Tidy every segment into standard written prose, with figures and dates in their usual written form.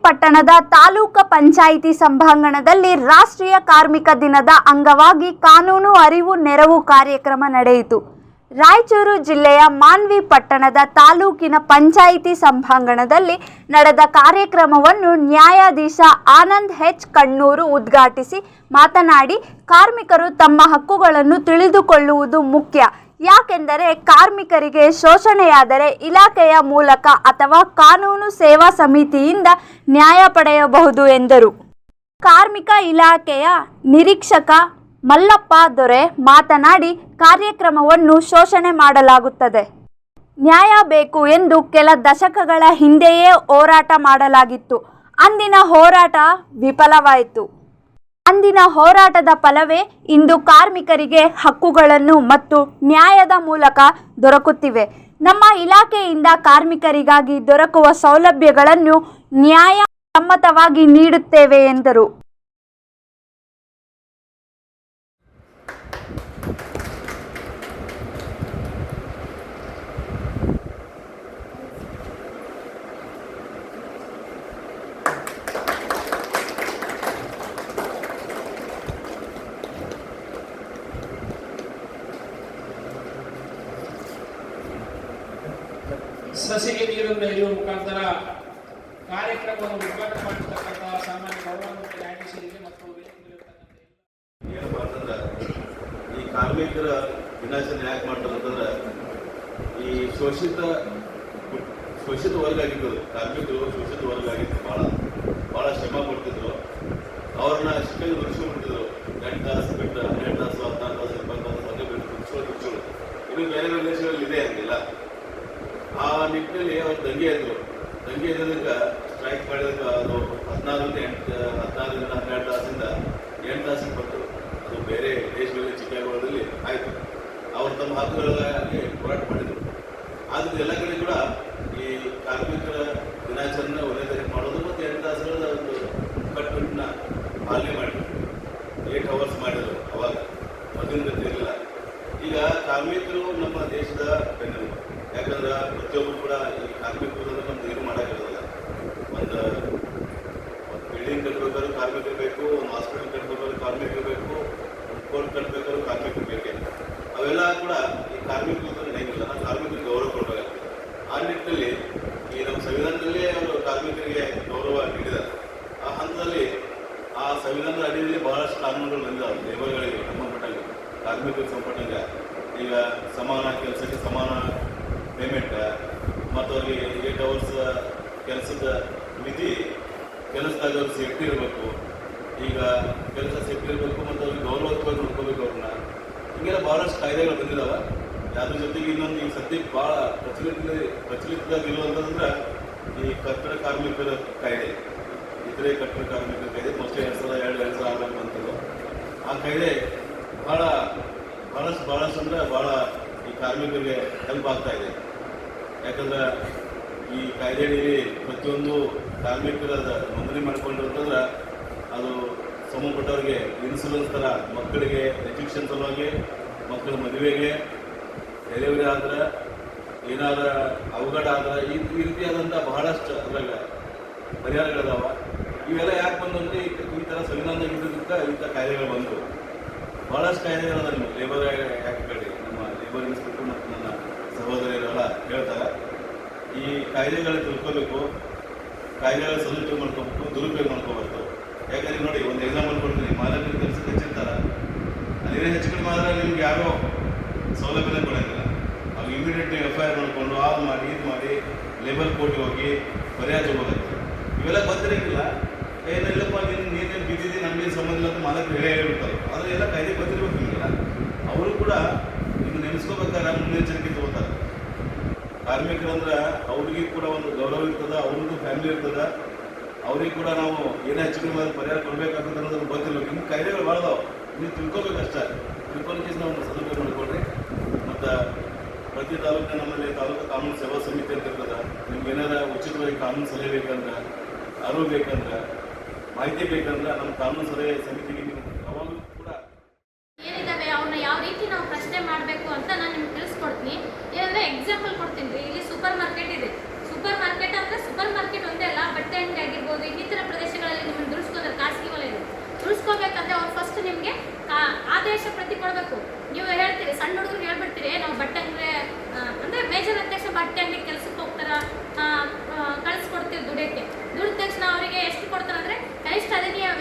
ಪಟ್ಟಣದ ತಾಲೂಕು ಪಂಚಾಯಿತಿ ಸಭಾಂಗಣದಲ್ಲಿ ರಾಷ್ಟ್ರೀಯ ಕಾರ್ಮಿಕ ದಿನದ ಅಂಗವಾಗಿ ಕಾನೂನು ಅರಿವು ನೆರವು ಕಾರ್ಯಕ್ರಮ ನಡೆಯಿತು. ರಾಯಚೂರು ಜಿಲ್ಲೆಯ ಮಾನ್ವಿ ಪಟ್ಟಣದ ತಾಲೂಕಿನ ಪಂಚಾಯಿತಿ ಸಭಾಂಗಣದಲ್ಲಿ ನಡೆದ ಕಾರ್ಯಕ್ರಮವನ್ನು ನ್ಯಾಯಾಧೀಶ ಆನಂದ್ ಎಚ್ ಕಣ್ಣೂರು ಉದ್ಘಾಟಿಸಿ ಮಾತನಾಡಿ, ಕಾರ್ಮಿಕರು ತಮ್ಮ ಹಕ್ಕುಗಳನ್ನು ತಿಳಿದುಕೊಳ್ಳುವುದು ಮುಖ್ಯ. ಯಾಕೆಂದರೆ ಕಾರ್ಮಿಕರಿಗೆ ಶೋಷಣೆಯಾದರೆ ಇಲಾಖೆಯ ಮೂಲಕ ಅಥವಾ ಕಾನೂನು ಸೇವಾ ಸಮಿತಿಯಿಂದ ನ್ಯಾಯ ಪಡೆಯಬಹುದು ಎಂದರು. ಕಾರ್ಮಿಕ ಇಲಾಖೆಯ ನಿರೀಕ್ಷಕ ಮಲ್ಲಪ್ಪ ದೊರೆ ಮಾತನಾಡಿ, ಕಾರ್ಯಕ್ರಮವನ್ನು ಶೋಷಣೆ ಮಾಡಲಾಗುತ್ತದೆ, ನ್ಯಾಯ ಬೇಕು ಎಂದು ಕೆಲ ದಶಕಗಳ ಹಿಂದೆಯೇ ಹೋರಾಟ ಮಾಡಲಾಗಿತ್ತು. ಅಂದಿನ ಹೋರಾಟ ವಿಫಲವಾಯಿತು. ಅಂದಿನ ಹೋರಾಟದ ಫಲವೇ ಇಂದು ಕಾರ್ಮಿಕರಿಗೆ ಹಕ್ಕುಗಳನ್ನು ಮತ್ತು ನ್ಯಾಯದ ಮೂಲಕ ದೊರಕುತ್ತಿವೆ. ನಮ್ಮ ಇಲಾಖೆಯಿಂದ ಕಾರ್ಮಿಕರಿಗಾಗಿ ದೊರಕುವ ಸೌಲಭ್ಯಗಳನ್ನು ನ್ಯಾಯ ಸಮ್ಮತವಾಗಿ ನೀಡುತ್ತೇವೆ ಎಂದರು. ಸಸಿಗೆ ನೀರನ್ನು ಎರೆಯುವ ಮುಖಾಂತರ ಕಾರ್ಯಕ್ರಮವನ್ನು ಉದ್ಘಾಟನೆ ಮಾಡಿರ್ತಕ್ಕಂತಹ ಸಾಮಾನ್ಯ ಗೌರವಾನ್ವಿತ ನ್ಯಾಯಾಧೀಶರಿಗೆ ಮತ್ತು ಏನಪ್ಪಾ ಅಂತಂದ್ರೆ ಈ ಕಾರ್ಮಿಕರ ದಿನಾಚರಣೆ ಯಾಕೆ ಮಾಡ್ತಾರೆ ಅಂತಂದ್ರೆ ಈ ಶೋಷಿತ ವರ್ಗ ಆಗಿದ್ದು, ಕಾರ್ಮಿಕರು ಶೋಷಿತ ವರ್ಗ ಆಗಿದ್ದು ಬಹಳ ಶ್ರಮ ಪಡ್ತಿದ್ರು. ಅವ್ರನ್ನ ಶಿಕ್ಷಣ ದುಡಿಸ್ಕೊಂಡ್ಬಿಟ್ಟಿದ್ರು. 8 ತಾಸು ಬಿಟ್ಟು 12 ತಾಸು 14 ತಾಸು 20 ತಾಸು ಹಂಗೆ ಬಿಟ್ಟು ದುಡಿಸ್ಕೊಳ್ಳೋದು. ಇನ್ನು ಬೇರೆ ದೇಶಗಳಲ್ಲಿ ಇದೆ ಹಂಗಿಲ್ಲ. ಆ ನಿಟ್ಟಿನಲ್ಲಿ ಅವ್ರು ದಂಗೆ ಇದ್ದೋದಕ್ಕೆ ಸ್ಟ್ರೈಕ್ ಮಾಡಿದಾಗ ಅದು 16ರಿಂದ 12 ತಾಸಿಂದ 8 ತಾಸಿಗೆ ಬಂತು. ಅದು ಬೇರೆ ದೇಶಗಳಲ್ಲಿ ಚಿಕಾಗೋದಲ್ಲಿ ಆಯಿತು. ಅವರು ತಮ್ಮ ಹಕ್ಕುಗಳಿಗಾಗಿ ಹೋರಾಟ ಮಾಡಿದರು. ಆದರೆ ಎಲ್ಲ ಕಡೆ ಕೂಡ ಈ ಕಾರ್ಮಿಕರ ದಿನಾಚರಣೆ ಒಂದೇ ತಾರೀಕು ಮಾಡೋದು ಮತ್ತು 8 ತಾಸುಗಳ ಒಂದು ಕಟ್ಟುನಿಟ್ಟಿನ ಪಾಲನೆ ಮಾಡಿದ್ರು. 8 ಅವರ್ಸ್ ಮಾಡಿದರು. ಅವಾಗ ಮೊದಲಿನ ಇರಲಿಲ್ಲ. ಈಗ ಕಾರ್ಮಿಕರು ನಮ್ಮ ದೇಶದ ಬೆನ್ನೆಲುಬು. ಯಾಕಂದ್ರೆ ಪ್ರತಿಯೊಬ್ಬರು ಕೂಡ ಈ ಕಾರ್ಮಿಕರು ನಮ್ದು ಏನು ಮಾಡೋಕ್ಕಾಗಲ್ಲ. ಒಂದು ಬಿಲ್ಡಿಂಗ್ ಕಟ್ಟಬೇಕಾದ್ರೂ ಕಾರ್ಮಿಕರು ಬೇಕು, ಒಂದು ಹಾಸ್ಪಿಟಲ್ ಕಟ್ಟಬೇಕಾದ್ರೂ ಕಾರ್ಮಿಕರು ಬೇಕು, ಒಂದು ಕೋರ್ಟ್ ಕಟ್ಟಬೇಕಾದ್ರೂ ಕಾರ್ಮಿಕರು ಬೇಕೇ. ಅವೆಲ್ಲ ಕೂಡ ಈ ಕಾರ್ಮಿಕರು ನಡೆಯಂಗಿಲ್ಲ. ನಾವು ಕಾರ್ಮಿಕರಿಗೆ ಗೌರವ ಕೊಡಬೇಕಾಗ್ತದೆ. ಆ ನಿಟ್ಟಿನಲ್ಲಿ ಈ ನಮ್ಮ ಸಂವಿಧಾನದಲ್ಲೇ ಅವರು ಕಾರ್ಮಿಕರಿಗೆ ಗೌರವ ನೀಡಿದ್ದಾರೆ. ಆ ಹಂತದಲ್ಲಿ ಆ ಸಂವಿಧಾನದ ಅಡಿಯಲ್ಲಿ ಬಹಳಷ್ಟು ಕಾನೂನುಗಳು ಬಂದಿದ್ದಾವೆ ಲೇಬರ್ಗಳಿಗೆ. ನಮ್ಮ ಮಟ್ಟಂಗೆ ಕಾರ್ಮಿಕರಿಗೆ ಸಂಪಟ್ಟಂಗೆ ಈಗ ಸಮಾನ ಕೆಲಸಕ್ಕೆ ಸಮಾನ ಪೇಮೆಂಟ್ ಮತ್ತು ಅವ್ರಿಗೆ 8 ಅವರ್ಸ್ ಕೆಲಸದ ಮಿತಿ, ಕೆಲಸದಾಗ ಅವ್ರಿಗೆ ಸೇಫ್ಟಿ ಇರಬೇಕು. ಈಗ ಕೆಲಸ ಸೇಫ್ಟಿ ಇರಬೇಕು ಮತ್ತು ಅವ್ರಿಗೆ ಗೌರವತ್ವಾಗಿ ನೋಡ್ಕೋಬೇಕು ಅವ್ರನ್ನ. ಹೀಗೆಲ್ಲ ಭಾಳಷ್ಟು ಕಾಯ್ದೆಗಳು ಬಂದಿದ್ದಾವೆ. ಅದ್ರ ಜೊತೆಗೆ ಇನ್ನೊಂದು ಈ ಸದ್ಯಕ್ಕೆ ಭಾಳ ಪ್ರಚಲಿತದಾಗಿರುವಂತಂದ್ರೆ ಈ ಕಟ್ಟಡ ಕಾರ್ಮಿಕರ ಕಾಯ್ದೆ, ಇತರೆ ಕಟ್ಟಡ ಕಾರ್ಮಿಕರ ಕಾಯ್ದೆ ಮೋಸ್ಟ್ಲಿ 2002-2006 ಬಂತದ್ದು. ಆ ಕಾಯ್ದೆ ಭಾಳಷ್ಟು ಅಂದರೆ ಭಾಳ ಈ ಕಾರ್ಮಿಕರಿಗೆ ಹೆಲ್ಪ್ ಆಗ್ತಾ ಇದೆ. ಯಾಕಂದ್ರೆ ಈ ಕಾಯ್ದೆಯಲ್ಲಿ ಪ್ರತಿಯೊಂದು ಕಾರ್ಮಿಕರ ನೋಂದಣಿ ಮಾಡಿಕೊಂಡಿರ್ತಂದ್ರೆ ಅದು ಸಂಬಂಧಪಟ್ಟವ್ರಿಗೆ ಇನ್ಸೂರೆನ್ಸ್ ಥರ ಮಕ್ಕಳಿಗೆ ಎಜುಕೇಷನ್ ಸಲುವಾಗಿ, ಮಕ್ಕಳ ಮದುವೆಗೆ, ಡೆಲಿವರಿ ಆದ್ರೆ, ಏನಾದರೂ ಅವಘಡ ಆದ್ರೆ ಈ ರೀತಿಯಾದಂಥ ಬಹಳಷ್ಟು ಅದ್ರಾಗ ಪರಿಹಾರಗಳಿದಾವ. ಇವೆಲ್ಲ ಯಾಕೆ ಬಂದು ಅಂದರೆ ಈ ಥರ ಸಂವಿಧಾನದಾಗ ಇದ್ದದಕ್ಕೆ ಇಂಥ ಕಾಯ್ದೆಗಳು ಬಂದವು. ಭಾಳಷ್ಟು ಕಾಯ್ದೆಗಳದ ನಿಮ್ಮ ಲೇಬರ್ ಆ್ಯಕ್ಟ್ಗಳಲ್ಲಿ ನಮ್ಮ ಲೇಬರ್ ಇನ್ಸ್ಪೆಕ್ಟರ್ ಮತ್ತು ನನ್ನ ಸಹೋದರಿಯರೆಲ್ಲ ಹೇಳ್ತಾರೆ. ಈ ಕಾಯ್ದೆಗಳು ತಿಳ್ಕೋಬೇಕು, ಕಾಯ್ದೆಗಳ ಸದುಪಯೋಗ ಮಾಡ್ಕೋಬೇಕು, ದುರುಪಯೋಗ ಮಾಡ್ಕೋಬಾರ್ದು. ಯಾಕಂದ್ರೆ ನೋಡಿ, ಒಂದು ಎಕ್ಸಾಂಪಲ್ ಕೊಡ್ತೀನಿ. ಮಾಲಕರು ಕೆಲಸಕ್ಕೆ ಹೆಚ್ಚಿರ್ತಾರೆ, ಅದೇನೇ ಹೆಚ್ಚು ಕಡಿಮೆ ಆದರೆ ನಿಮ್ಗೆ ಯಾರೋ ಸೌಲಭ್ಯನೇ ಕೊಡೋಂಗಿಲ್ಲ. ಅವ್ರು ಇಮಿಡಿಯೇಟ್ಲಿ FIR ಮಾಡಿಕೊಂಡು ಅದು ಮಾಡಿ ಇದು ಮಾಡಿ ಲೇಬರ್ ಕೋರ್ಟ್ಗೆ ಹೋಗಿ ಪರಿಹಾರ ತಗೋಬೇಕು. ಇವೆಲ್ಲ ಗೊತ್ತಿರೋಂಗಿಲ್ಲ. ಏನಿಲ್ಲಪ್ಪ ನೀನೇನು ಬಿದ್ದಿದ್ದು ನಮಗೇನು ಸಂಬಂಧ ಇಲ್ಲ ಅಂತ ಮಾಲಕರು ಹೇಳ್ಬಿಡ್ತಾರೆ. ಆದರೆ ಎಲ್ಲ ಕಾಯ್ದೆ ಗೊತ್ತಿರ್ಬೇಕಿಲ್ಲ. ಅವರು ಕೂಡ ಇನ್ನು ನೆನೆಸ್ಕೋಬೇಕಾದ್ರೆ ಮುನ್ನೆಚ್ಚರಿಕೆ ತಗೋತಾರೆ. ಕಾರ್ಮಿಕರಂದ್ರೆ ಅವ್ರಿಗೆ ಕೂಡ ಒಂದು ಗೌರವ ಇರ್ತದೆ, ಅವ್ರದ್ದು ಫ್ಯಾಮಿಲಿ ಇರ್ತದೆ. ಅವ್ರಿಗೆ ಕೂಡ ನಾವು ಏನೇ ಹೆಚ್ಚು ಕಡಿಮೆ ಪರಿಹಾರ ಕೊಡಬೇಕಾಗ್ತದೆ ಅನ್ನೋದನ್ನು ಗೊತ್ತಿರ್ಬೇಕು. ಇನ್ನು ಕಾಯ್ದೆಗಳು ಭಾಳದಾವೆ, ನೀವು ತಿಳ್ಕೊಬೇಕಷ್ಟೇ. ತಿಳ್ಕೊಂಡ್ಕೇಸ್ ನಾವು ಸದುಪಯೋಗ ಮಾಡಿಕೊಡ್ರಿ. ಮತ್ತು ಪ್ರತಿ ತಾಲೂಕಿನ ನಮ್ಮಲ್ಲಿ ತಾಲೂಕು ಕಾನೂನು ಸೇವಾ ಸಮಿತಿ ಅಂತ ಇರ್ತದೆ. ನಿಮ್ಗೆ ಏನಾರ ಉಚಿತವಾಗಿ ಕಾನೂನು ಸಲಹೆ ಬೇಕಂದ್ರೆ, ಅರಿವು ಬೇಕಂದ್ರೆ, ಮಾಹಿತಿ ಬೇಕಂದ್ರೆ ನಮ್ಮ ಕಾನೂನು ಸಲಹೆ ಸಮಿತಿಗೆ ನೀವು ಅವಾಗಲೂ ಕೂಡ ಏನಿದ್ದಾವೆ ಅವನ್ನ ಯಾವ ರೀತಿ ನಾವು ಪ್ರಶ್ನೆ ಮಾಡಬೇಕು ಅಂತ ನಾನು ನಿಮ್ಗೆ ತಿಳಿಸ್ಕೊಡ್ತೀನಿ. ಏನಂದರೆ ಎಕ್ಸಾಂಪಲ್ ಕೊಡ್ತೀನಿ ರೀ. ಇಲ್ಲಿ ಸೂಪರ್ ಮಾರ್ಕೆಟ್ ಇದೆ. ಸೂಪರ್ ಮಾರ್ಕೆಟ್ ಅಂದರೆ ಸೂಪರ್ ಮಾರ್ಕೆಟ್ ಒಂದೇ ಅಲ್ಲ, ಬಟ್ಟೆ ಅಂಗಡಿ ಆಗಿರ್ಬೋದು, ಅವ್ರು ಫಸ್ಟ್ ನಿಮಗೆ ಆದೇಶ ಪ್ರತಿ ಕೊಡಬೇಕು. ನೀವು ಹೇಳ್ತೀರಿ, ಸಣ್ಣ ಹುಡುಗರು ಹೇಳ್ಬಿಡ್ತೀರಿ, ನಾವು ಬಟ್ಟೆ ಅಂಗಡಿ ಅಂದರೆ ಮೇಜರ್ ಅಂದ ತಕ್ಷಣ ಬಟ್ಟೆ ಅಂಗಡಿ ಕೆಲಸಕ್ಕೆ ಹೋಗ್ತಾರ, ಕಳಿಸ್ಕೊಡ್ತೀವಿ ದುಡಿಯೋಕ್ಕೆ. ದುಡಿದ ತಕ್ಷಣ ಅವರಿಗೆ ಎಷ್ಟು ಕೊಡ್ತಾರೆ ಅಂದರೆ ಕನಿಷ್ಠ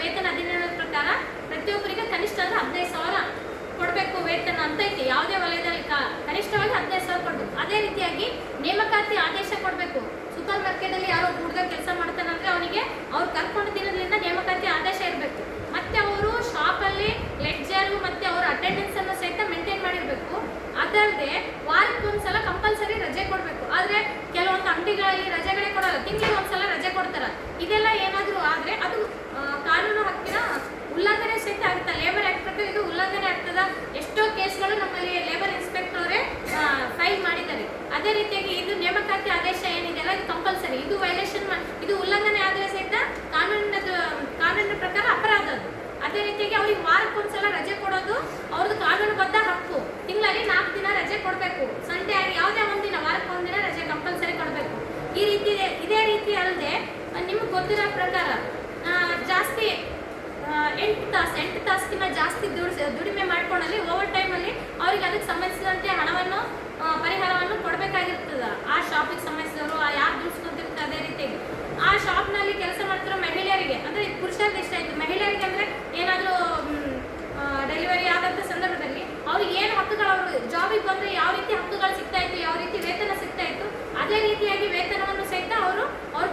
ವೇತನ ಅಧಿನಿಯಮದ ಪ್ರಕಾರ ಪ್ರತಿಯೊಬ್ಬರಿಗೆ ಕನಿಷ್ಠ ಅಂದರೆ 15,000 ಕೊಡಬೇಕು ವೇತನ ಅಂತ ಐತಿ. ಯಾವುದೇ ವಲಯದಲ್ಲಿ ಕನಿಷ್ಠವಾಗಿ 15,000 ಕೊಡಬೇಕು. ಅದೇ ರೀತಿಯಾಗಿ ನೇಮಕಾತಿ ಆದೇಶ ಕೊಡಬೇಕು. ಸೂಪರ್ ಮಾರ್ಕೆಟಲ್ಲಿ ಯಾರೋ ಹುಡುಗ ಕೆಲಸ ಮಾಡ್ತಾನಂದ್ರೆ ಅವನಿಗೆ ಅವ್ರು ಕರ್ಕೊಂಡು ದಿನದಿಂದ ನೇಮಕಾತಿ ಆದೇಶ ಇರಬೇಕು. ಮತ್ತೆ ಅವರು ಶಾಪಲ್ಲಿ ಲೆಡ್ಜರು ಮತ್ತು ಅವರ ಅಟೆಂಡೆನ್ಸ್ ಅನ್ನು ಸಹಿತ ಮೇಂಟೈನ್ ಮಾಡಿರಬೇಕು. ಅದಲ್ಲದೆ ವಾರಕ್ಕೊಂದ್ಸಲ ಕಂಪಲ್ಸರಿ ರಜೆ ಕೊಡಬೇಕು. ಆದರೆ ಕೆಲವೊಂದು ಅಂಗಡಿಗಳಲ್ಲಿ ರಜೆಗಳೇ ಕೊಡಲ್ಲ, ತಿಂಗಳಿಗೆ ಒಂದ್ಸಲ ರಜೆ ಕೊಡ್ತಾರೆ. ಇದೆಲ್ಲ ಏನಾದರೂ ಆದರೆ ಅದು ಕಾನೂನು ಹಕ್ಕಿನ ಉಲ್ಲಂಘನೆ ಸಹಿತ ಆಗುತ್ತೆ. ಲೇಬರ್ ಆ್ಯಕ್ಟ್ ಪ್ರಕಾರ ಇದು ಉಲ್ಲಂಘನೆ ಆಗ್ತದ. ಎಷ್ಟೋ ಕೇಸ್ಗಳು ನಮ್ಮಲ್ಲಿ ಲೇಬರ್ ಇನ್ಸ್ಪೆಕ್ಟರ್ ಅವರೇ ಫೈಲ್ ಮಾಡಿದ್ದಾರೆ. ಅದೇ ರೀತಿಯಾಗಿ ಇದು ನೇಮಕಾತಿ ಆದೇಶ ಏನಿದೆಯಲ್ಲ ಇದು ಕಂಪಲ್ಸರಿ. ಇದು ವೈಲೇಷನ್, ಇದು ಉಲ್ಲಂಘನೆ ಆದರೆ ಸಹಿತ ಕಾನೂನಿನ ಪ್ರಕಾರ ಅಪರಾಧ ಅದು. ಅದೇ ರೀತಿಯಾಗಿ ಅವ್ರಿಗೆ ವಾರಕ್ಕೊಂದ್ಸಲ ರಜೆ ಕೊಡೋದು ಅವ್ರದ್ದು ಕಾನೂನುಬದ್ಧ ಹಕ್ಕು. ತಿಂಗಳಲ್ಲಿ 4 ದಿನ ರಜೆ ಕೊಡಬೇಕು. ಸಂಡೇ ಆಗಿ ಯಾವುದೇ ಒಂದಿನ, ವಾರಕ್ಕೆ ಒಂದಿನ ರಜೆ ಕಂಪಲ್ಸರಿ ಕೊಡಬೇಕು. ಇದೇ ರೀತಿ ಅಲ್ಲದೆ ನಿಮ್ಗೆ ಗೊತ್ತಿರೋ ಪ್ರಕಾರ ಜಾಸ್ತಿ 8 ತಾಸಿನ ಜಾಸ್ತಿ ದುಡಿಮೆ ಮಾಡ್ಕೊಂಡಲ್ಲಿ ಓವರ್ ಟೈಮಲ್ಲಿ ಅವ್ರಿಗೆ ಅದಕ್ಕೆ ಸಂಬಂಧಿಸಿದಂತೆ ಹಣವನ್ನು ಪರಿಹಾರವನ್ನು ಕೊಡಬೇಕಾಗಿರ್ತದೆ. ಆ ಶಾಪಿಗೆ ಸಂಬಂಧಿಸಿದವರು ಯಾರು ದುಡಿಸ್ಕೊತಿರ್ತಾರೆ. ಅದೇ ರೀತಿಯಾಗಿ ಆ ಶಾಪ್ನಲ್ಲಿ ಕೆಲಸ ಮಾಡ್ತಿರೋ ಮಹಿಳೆಯರಿಗೆ, ಅಂದರೆ ಪುರುಷರಿಗೆ ಇಷ್ಟ ಆಯಿತು, ಮಹಿಳೆಯರಿಗೆ ಅಂದರೆ ಏನಾದರೂ ಡೆಲಿವರಿ ಆದಂಥ ಸಂದರ್ಭದಲ್ಲಿ ಅವ್ರಿಗೆ ಏನು ಹಕ್ಕುಗಳು, ಅವರು ಜಾಬಿಗೆ ಬಂದರೆ ಯಾವ ರೀತಿ ಹಕ್ಕುಗಳು ಸಿಗ್ತಾ ಇತ್ತು, ಯಾವ ರೀತಿ ವೇತನ ಸಿಗ್ತಾ ಇತ್ತು, ಅದೇ ರೀತಿಯಾಗಿ ವೇತನವನ್ನು ಸಹಿತ ಅವ್ರು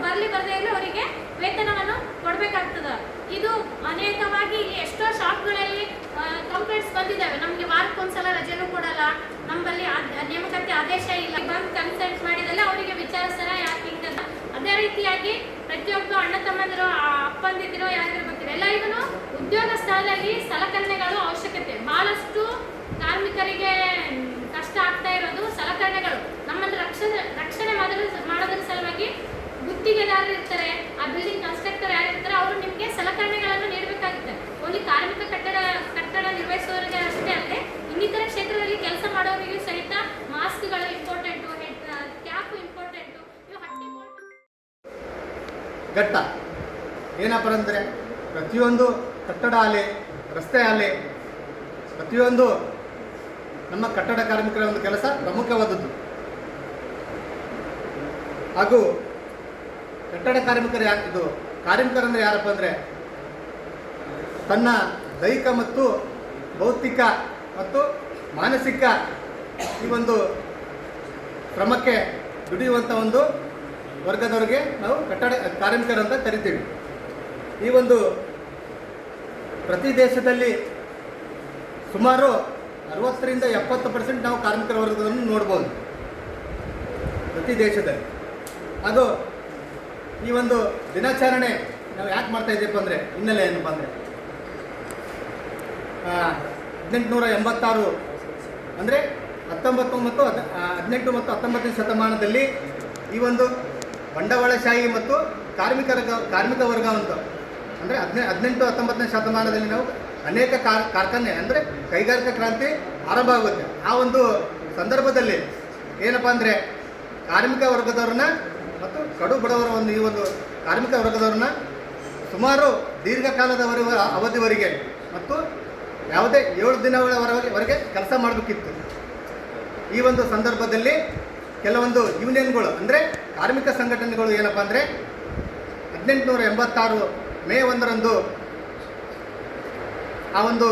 ಬರದೇ ಇರಲಿ ಅವರಿಗೆ ವೇತನವನ್ನು ಕೊಡಬೇಕಾಗ್ತದೆ. ಇದು ಅನೇಕವಾಗಿ ಇಲ್ಲಿ ಎಷ್ಟೋ ಶಾಪ್ಗಳಲ್ಲಿ ಕಂಪ್ಲೇಂಟ್ಸ್ ಬಂದಿದ್ದಾವೆ. ನಮಗೆ ವಾರಕ್ಕೊಂದ್ಸಲ ರಜೆನೂ ಕೊಡಲ್ಲ, ನಮ್ಮಲ್ಲಿ ನೇಮಕಾತಿ ಆದೇಶ ಇಲ್ಲ, ಬಂದು ಕನ್ಸಲ್ಟ್ ಮಾಡಿದಲ್ಲ ಅವರಿಗೆ ವಿಚಾರಿಸ್ತಾರ ಯಾಕೆ ಹಿಂಗಂತ. ಅದೇ ರೀತಿಯಾಗಿ ಪ್ರತಿಯೊಬ್ಬ ಅಣ್ಣ ತಮ್ಮಂದಿರೋ ಅಪ್ಪಂದಿರೋ ಯಾರಿಗಿರ್ಬೇಕು ಎಲ್ಲರಿಗೂ ಉದ್ಯೋಗ ಸ್ಥಳದಲ್ಲಿ ಸಲಕರಣೆಗಳು ಅವಶ್ಯಕತೆ. ಬಹಳಷ್ಟು ಕಾರ್ಮಿಕರಿಗೆ ಕಷ್ಟ ಆಗ್ತಾ ಇರೋದು ಸಲಕರಣೆಗಳು. ನಮ್ಮಲ್ಲಿ ರಕ್ಷಣೆ ಮಾಡೋದ್ರ ಸಲುವಾಗಿ ಗುತ್ತಿಗೆದಾರರು ಇರ್ತಾರೆ, ಆ ಬಿಲ್ಡಿಂಗ್ ಕನ್ಸ್ಟ್ರಕ್ಟರ್ ಯಾರಿರ್ತಾರೆ ಅವರು ನಿಮಗೆ ಸಲಕರಣೆಗಳನ್ನು ನೀಡಬೇಕಾಗುತ್ತೆ. ಓನ್ಲಿ ಕಾರ್ಮಿಕ ಕಟ್ಟಡ ನಿರ್ವಹಿಸುವವರಿಗೆ ಅಷ್ಟೇ ಅಲ್ಲದೆ ಇನ್ನಿತರ ಕ್ಷೇತ್ರದಲ್ಲಿ ಕೆಲಸ ಮಾಡೋರಿಗೂ ಸಹಿತ ಮಾಸ್ಕ್ಗಳು ಇಂಪಾರ್ಟೆಂಟು, ಕ್ಯಾಪು ಇಂಪಾರ್ಟೆಂಟು. ಇವು ಹಟ್ಟಿ ಘಟ್ಟ ಏನಪ್ಪ ಅಂದರೆ ಪ್ರತಿಯೊಂದು ಕಟ್ಟಡ ಆಗಲಿ, ರಸ್ತೆ ಆಗಲಿ, ಪ್ರತಿಯೊಂದು ನಮ್ಮ ಕಟ್ಟಡ ಕಾರ್ಮಿಕರ ಒಂದು ಕೆಲಸ ಪ್ರಮುಖವಾದದ್ದು. ಹಾಗೂ ಕಟ್ಟಡ ಕಾರ್ಮಿಕರು ಕಾರ್ಮಿಕರಂದರೆ ಯಾರಪ್ಪ ಅಂದರೆ ತನ್ನ ದೈಹಿಕ ಮತ್ತು ಭೌತಿಕ ಮತ್ತು ಮಾನಸಿಕ ಈ ಒಂದು ಶ್ರಮಕ್ಕೆ ದುಡಿಯುವಂಥ ಒಂದು ವರ್ಗದವರಿಗೆ ನಾವು ಕಟ್ಟಡ ಕಾರ್ಮಿಕರಂತ ಕರಿತೀವಿ. ಈ ಒಂದು ಪ್ರತಿ ದೇಶದಲ್ಲಿ ಸುಮಾರು 60ರಿಂದ 70% ನಾವು ಕಾರ್ಮಿಕರ ವರ್ಗವನ್ನು ನೋಡ್ಬೋದು ಪ್ರತಿ ದೇಶದಲ್ಲಿ. ಅದು ಈ ಒಂದು ದಿನಾಚರಣೆ ನಾವು ಯಾಕೆ ಮಾಡ್ತಾ ಇದ್ದೀವಿ ಅಂದರೆ ಹಿನ್ನೆಲೆ ಏನಪ್ಪ ಅಂದರೆ 1886 ಅಂದರೆ 18 ಮತ್ತು 19ನೇ ಶತಮಾನದಲ್ಲಿ ಈ ಒಂದು ಬಂಡವಾಳಶಾಹಿ ಮತ್ತು ಕಾರ್ಮಿಕ ವರ್ಗ ಅಂತ ಅಂದರೆ 18-19ನೇ ಶತಮಾನದಲ್ಲಿ ನಾವು ಅನೇಕ ಕಾರ್ಖಾನೆ ಅಂದರೆ ಕೈಗಾರಿಕಾ ಕ್ರಾಂತಿ ಆರಂಭ ಆಗುತ್ತೆ. ಆ ಒಂದು ಸಂದರ್ಭದಲ್ಲಿ ಏನಪ್ಪ ಅಂದರೆ ಕಾರ್ಮಿಕ ವರ್ಗದವ್ರನ್ನ ಮತ್ತು ಕಡು ಬಡವರ ಈ ಒಂದು ಕಾರ್ಮಿಕ ವರ್ಗದವ್ರನ್ನ ಸುಮಾರು ದೀರ್ಘಕಾಲದವರೆಗೆ ಅವಧಿವರೆಗೆ ಮತ್ತು ಯಾವುದೇ 7 ದಿನಗಳವರೆಗೆ ಕೆಲಸ ಮಾಡಬೇಕಿತ್ತು. ಈ ಒಂದು ಸಂದರ್ಭದಲ್ಲಿ ಕೆಲವೊಂದು ಯೂನಿಯನ್ಗಳು ಅಂದರೆ ಕಾರ್ಮಿಕ ಸಂಘಟನೆಗಳು ಏನಪ್ಪ ಅಂದರೆ 1886 ಮೇ 1ರಂದು ಆ ಒಂದು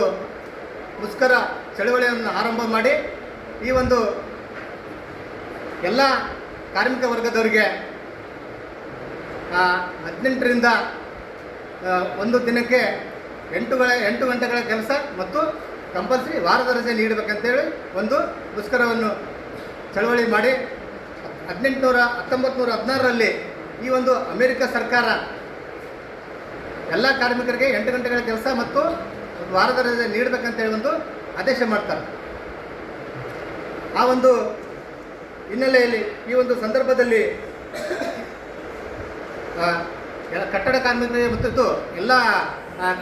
ಮುಷ್ಕರ ಚಳವಳಿಯನ್ನು ಆರಂಭ ಮಾಡಿ ಈ ಒಂದು ಎಲ್ಲ ಕಾರ್ಮಿಕ ವರ್ಗದವರಿಗೆ 18ರಿಂದ ಒಂದು ದಿನಕ್ಕೆ 8 ಗಂಟೆಗಳ ಕೆಲಸ ಮತ್ತು ಕಂಪಲ್ಸರಿ ವಾರದ ರಜೆ ನೀಡಬೇಕಂತೇಳಿ ಒಂದು ಮುಷ್ಕರವನ್ನು ಚಳವಳಿ ಮಾಡಿ 1916ರಲ್ಲಿ ಈ ಒಂದು ಅಮೆರಿಕ ಸರ್ಕಾರ ಎಲ್ಲ ಕಾರ್ಮಿಕರಿಗೆ 8 ಗಂಟೆಗಳ ಕೆಲಸ ಮತ್ತು ವಾರದ ರಜೆ ನೀಡಬೇಕಂತೇಳಿ ಒಂದು ಆದೇಶ ಮಾಡ್ತಾರೆ. ಆ ಒಂದು ಹಿನ್ನೆಲೆಯಲ್ಲಿ ಈ ಒಂದು ಸಂದರ್ಭದಲ್ಲಿ ಕಟ್ಟಡ ಕಾರ್ಮಿಕರಿಗೆ ಮತ್ತು ಎಲ್ಲ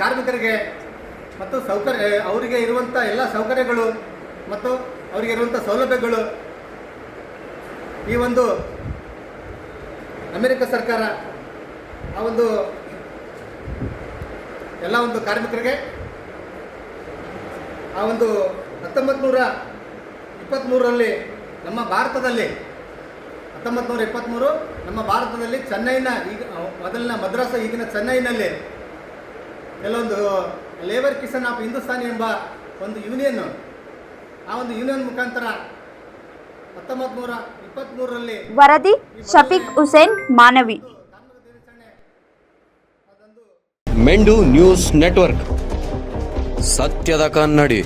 ಕಾರ್ಮಿಕರಿಗೆ ಮತ್ತು ಅವರಿಗೆ ಇರುವಂಥ ಎಲ್ಲ ಸೌಕರ್ಯಗಳು ಮತ್ತು ಅವರಿಗೆ ಇರುವಂಥ ಸೌಲಭ್ಯಗಳು ಈ ಒಂದು ಅಮೆರಿಕ ಸರ್ಕಾರ ಆ ಒಂದು ಎಲ್ಲ ಒಂದು ಕಾರ್ಮಿಕರಿಗೆ ಆ ಒಂದು 1923ರಲ್ಲಿ ನಮ್ಮ ಭಾರತದಲ್ಲಿ 1923 ನಮ್ಮ ಭಾರತದಲ್ಲಿ ಚೆನ್ನೈನ ಈಗ ಮೊದಲಿನ ಮದ್ರಾಸ ಈಗಿನ ಚೆನ್ನೈನಲ್ಲಿ ಕೆಲವೊಂದು ಲೇಬರ್ ಕಿಸನ್ ಆಫ್ ಹಿಂದೂಸ್ತಾನಿ ಎಂಬ ಒಂದು ಯೂನಿಯನ್, ಆ ಒಂದು ಯೂನಿಯನ್ ಮುಖಾಂತರ 1923ರಲ್ಲಿ ವರದಿ ಶಫೀಕ್ ಹುಸೇನ್ ಮಾನವಿ. ಮೆಂಡು ನ್ಯೂಸ್ ನೆಟ್ವರ್ಕ್, ಸತ್ಯದ ಕನ್ನಡಿ.